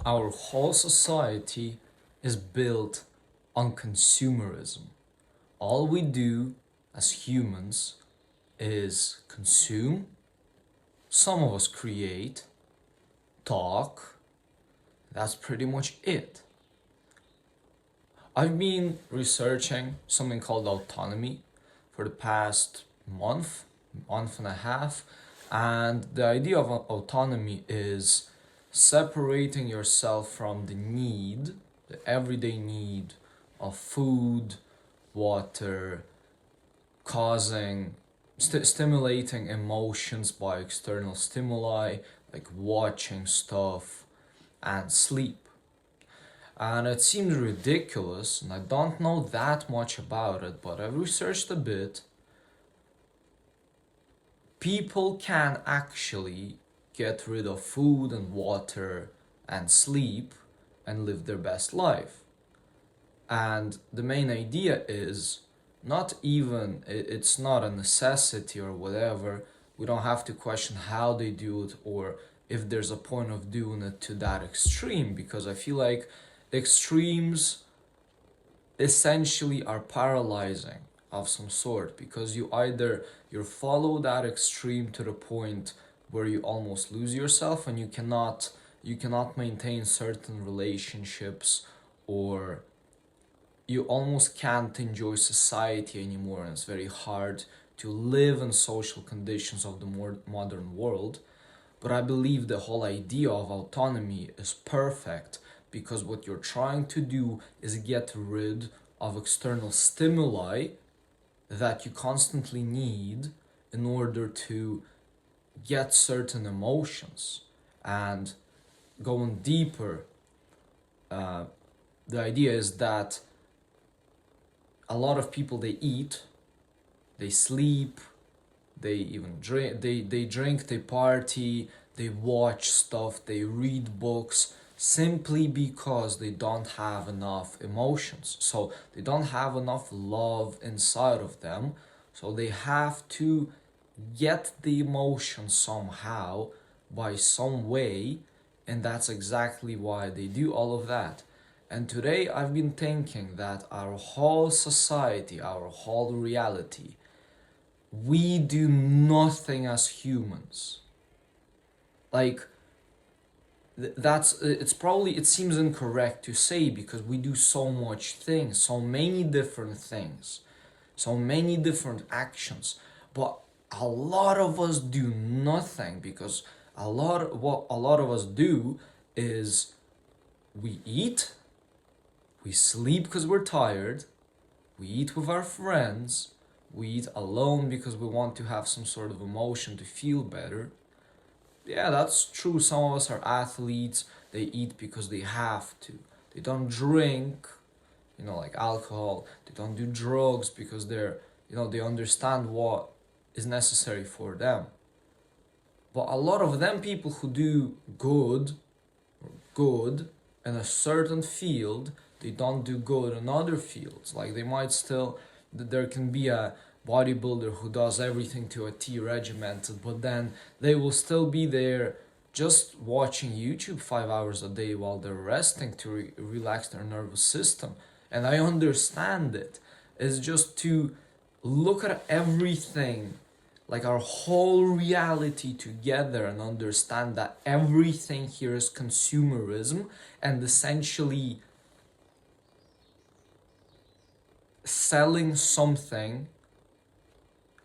Our whole society is built on consumerism. All we do as humans is consume, some of us create, talk, that's pretty much it. I've been researching something called autonomy for the past month and a half, and the idea of autonomy is separating yourself from the need, the everyday need of food, water, stimulating emotions by external stimuli like watching stuff and sleep. And it seems ridiculous, and I don't know that much about it, but I've researched a bit. People can actually get rid of food and water and sleep and live their best life. And the main idea is it's not a necessity or whatever. We don't have to question how they do it or if there's a point of doing it to that extreme, because I feel like extremes essentially are paralyzing of some sort, because you follow that extreme to the point where you almost lose yourself and you cannot maintain certain relationships, or you almost can't enjoy society anymore, and it's very hard to live in social conditions of the more modern world. But I believe the whole idea of autonomy is perfect, because what you're trying to do is get rid of external stimuli that you constantly need in order to get certain emotions. And going deeper, the idea is that a lot of people, they eat, they sleep, they even drink, they drink, they party, they watch stuff, they read books, simply because they don't have enough emotions. So they don't have enough love inside of them, so they have to get the emotion somehow, by some way, and that's exactly why they do all of that. And today I've been thinking that our whole society, our whole reality, we do nothing as humans. Like, it seems incorrect to say, because we do so much things, so many different things, so many different actions, but a lot of us do nothing, because what a lot of us do is we eat, we sleep because we're tired, we eat with our friends, we eat alone because we want to have some sort of emotion to feel better. Yeah, that's true. Some of us are athletes, they eat because they have to. They don't drink, like alcohol. They don't do drugs because they understand what is necessary for them. But a lot of them people who do good in a certain field, they don't do good in other fields. Like, there can be a bodybuilder who does everything to a T regimented, but then they will still be there just watching YouTube 5 hours a day while they're resting to relax their nervous system. And I understand it. It's just to look at everything, like our whole reality together, and understand that everything here is consumerism, and essentially selling something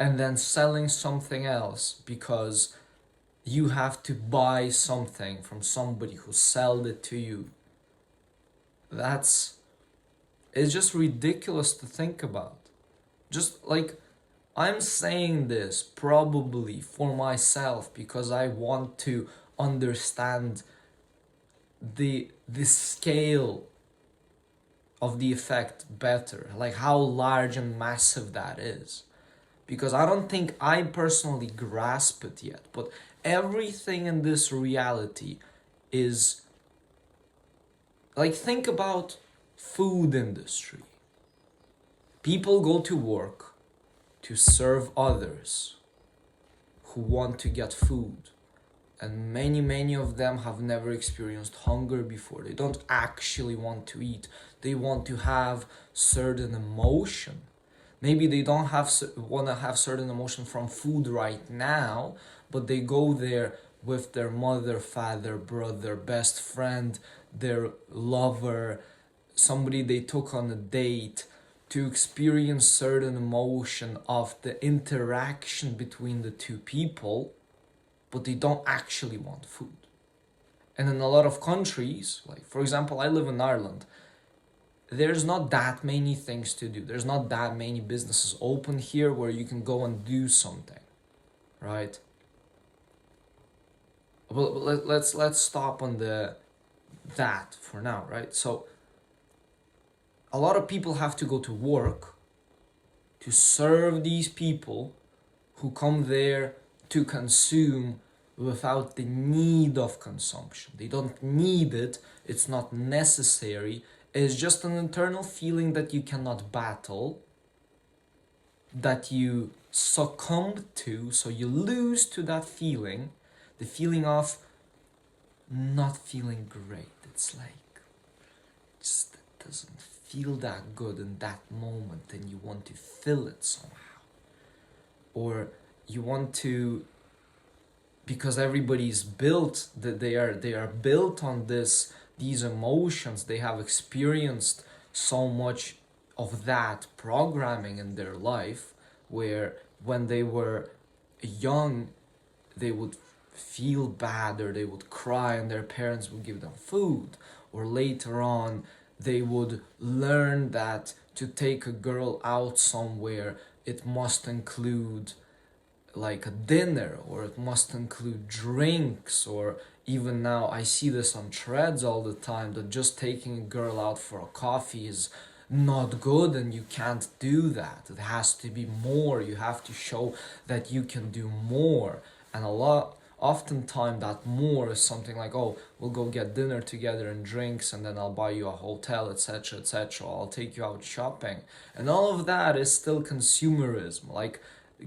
and then selling something else because you have to buy something from somebody who sold it to you. It's just ridiculous to think about. Just like, I'm saying this probably for myself because I want to understand the scale of the effect better, like how large and massive that is. Because I don't think I personally grasp it yet, but everything in this reality is like, think about food industry. People go to work to serve others who want to get food. and many of them have never experienced hunger before. They don't actually want to eat. They want to have certain emotion. Maybe they don't have want to have certain emotion from food right now, but they go there with their mother, father, brother, best friend, their lover, somebody they took on a date, to experience certain emotion of the interaction between the two people, but they don't actually want food. And in a lot of countries, like for example, I live in Ireland, there's not that many things to do. There's not that many businesses open here where you can go and do something, right? Well, let's stop on that for now, right? So a lot of people have to go to work to serve these people who come there to consume without the need of consumption. They don't need it, it's not necessary, it's just an internal feeling that you cannot battle, that you succumb to, so you lose to that feeling, the feeling of not feeling great. It's like, just it doesn't feel that good in that moment and you want to fill it somehow. Or you want to, because everybody's built, that they are built on these emotions, they have experienced so much of that programming in their life, where when they were young they would feel bad or they would cry and their parents would give them food, or later on they would learn that to take a girl out somewhere it must include like a dinner, or it must include drinks, or even now I see this on threads all the time, that just taking a girl out for a coffee is not good and you can't do that. It has to be more. You have to show that you can do more. And oftentimes that more is something like, oh, we'll go get dinner together and drinks, and then I'll buy you a hotel, etc., etc. I'll take you out shopping. And all of that is still consumerism. Like,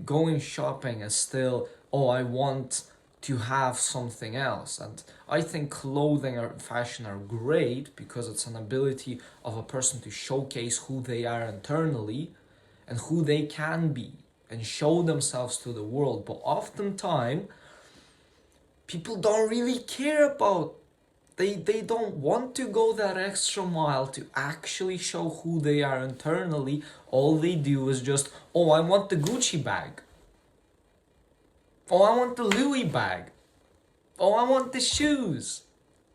going shopping is still, oh, I want to have something else. And I think clothing or fashion are great because it's an ability of a person to showcase who they are internally and who they can be and show themselves to the world. But oftentimes people don't really care about, they don't want to go that extra mile to actually show who they are internally. All they do is just, oh, I want the Gucci bag. Oh, I want the Louis bag. Oh, I want the shoes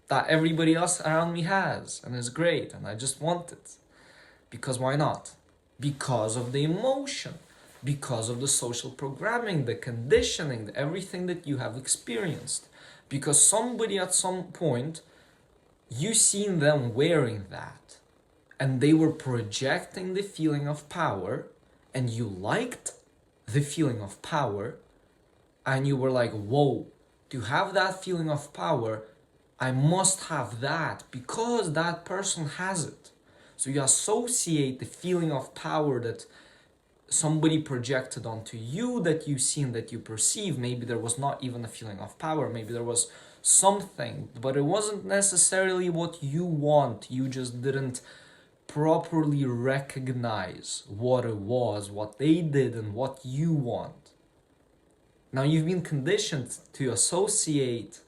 that everybody else around me has and is great, and I just want it. Because why not? Because of the emotion, because of the social programming, the conditioning, everything that you have experienced. Because somebody at some point, you seen them wearing that, and they were projecting the feeling of power, and you liked the feeling of power, and you were like, whoa, to have that feeling of power, I must have that because that person has it. So you associate the feeling of power that somebody projected onto you, that you seen, that you perceive. Maybe there was not even a feeling of power, maybe there was something, but it wasn't necessarily what you want. You just didn't properly recognize what it was, what they did, and what you want. Now you've been conditioned to associate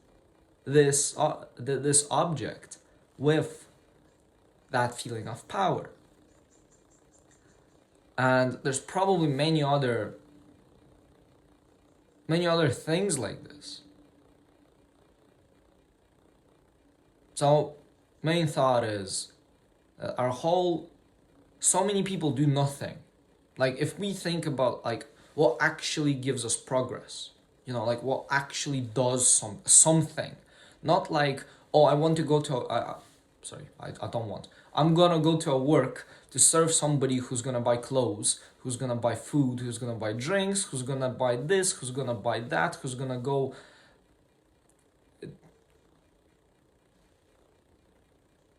this object with that feeling of power. And there's probably many other things like this. So main thought is so many people do nothing. Like, if we think about like what actually gives us progress, like what actually does something, not like, oh, I want to go to I don't want, I'm gonna go to a work to serve somebody who's gonna buy clothes, who's gonna buy food, who's gonna buy drinks, who's gonna buy this, who's gonna buy that, who's gonna go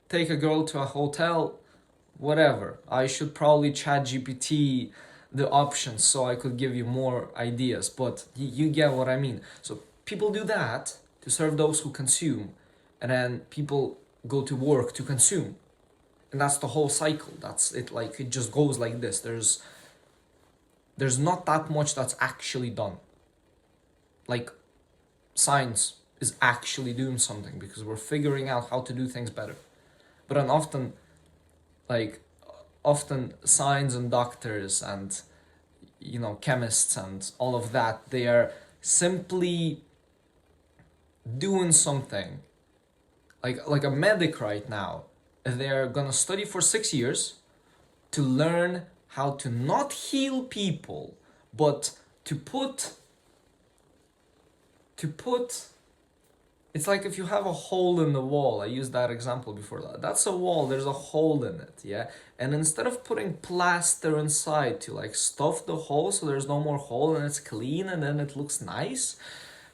take a girl to a hotel, whatever. I should probably chat GPT the options so I could give you more ideas, but you get what I mean. So people do that, to serve those who consume, and then people go to work to consume. And that's the whole cycle. That's it. Like, it just goes like this. There's not that much that's actually done. Like, science is actually doing something because we're figuring out how to do things better. But then like often science and doctors and chemists and all of that, they are simply doing something. Like a medic right now, they're gonna study for 6 years to learn how to not heal people, but to put it's like if you have a hole in the wall. I used that example before. That's a wall, there's a hole in it, yeah? And instead of putting plaster inside to like stuff the hole so there's no more hole and it's clean and then it looks nice,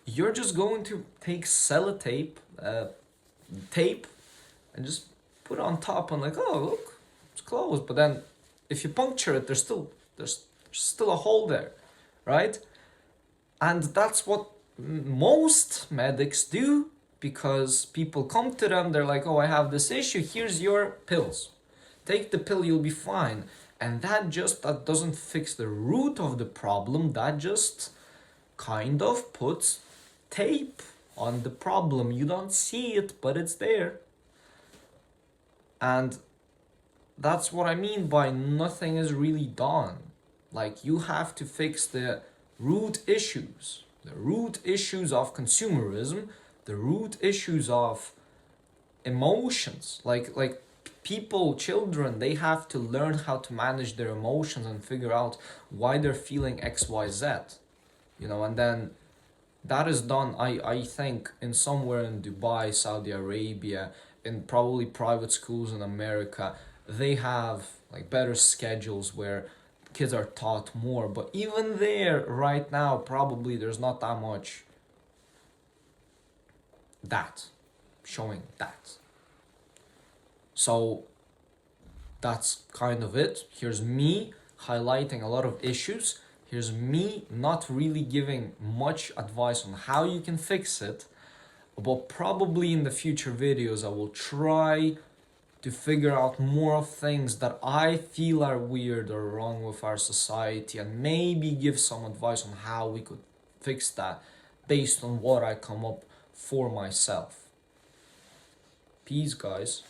you're just going to take sellotape, tape, and just put it on top and like, oh look, it's closed. But then if you puncture it, there's still a hole there, right? And that's what most medics do, because people come to them, they're like, oh, I have this issue, here's your pills, take the pill, you'll be fine. And that doesn't fix the root of the problem. That just kind of puts tape on the problem. You don't see it, but it's there. And that's what I mean by nothing is really done. Like, you have to fix the root issues. The root issues of consumerism, the root issues of emotions. Like people, children, they have to learn how to manage their emotions and figure out why they're feeling X, Y, Z. And then that is done, I think, in somewhere in Dubai, Saudi Arabia, in probably private schools in America. They have like better schedules where kids are taught more. But even there, right now, probably there's not that much showing that. So that's kind of it. Here's me highlighting a lot of issues. Here's me not really giving much advice on how you can fix it. But probably in the future videos, I will try to figure out more of things that I feel are weird or wrong with our society, and maybe give some advice on how we could fix that based on what I come up for myself. Peace, guys.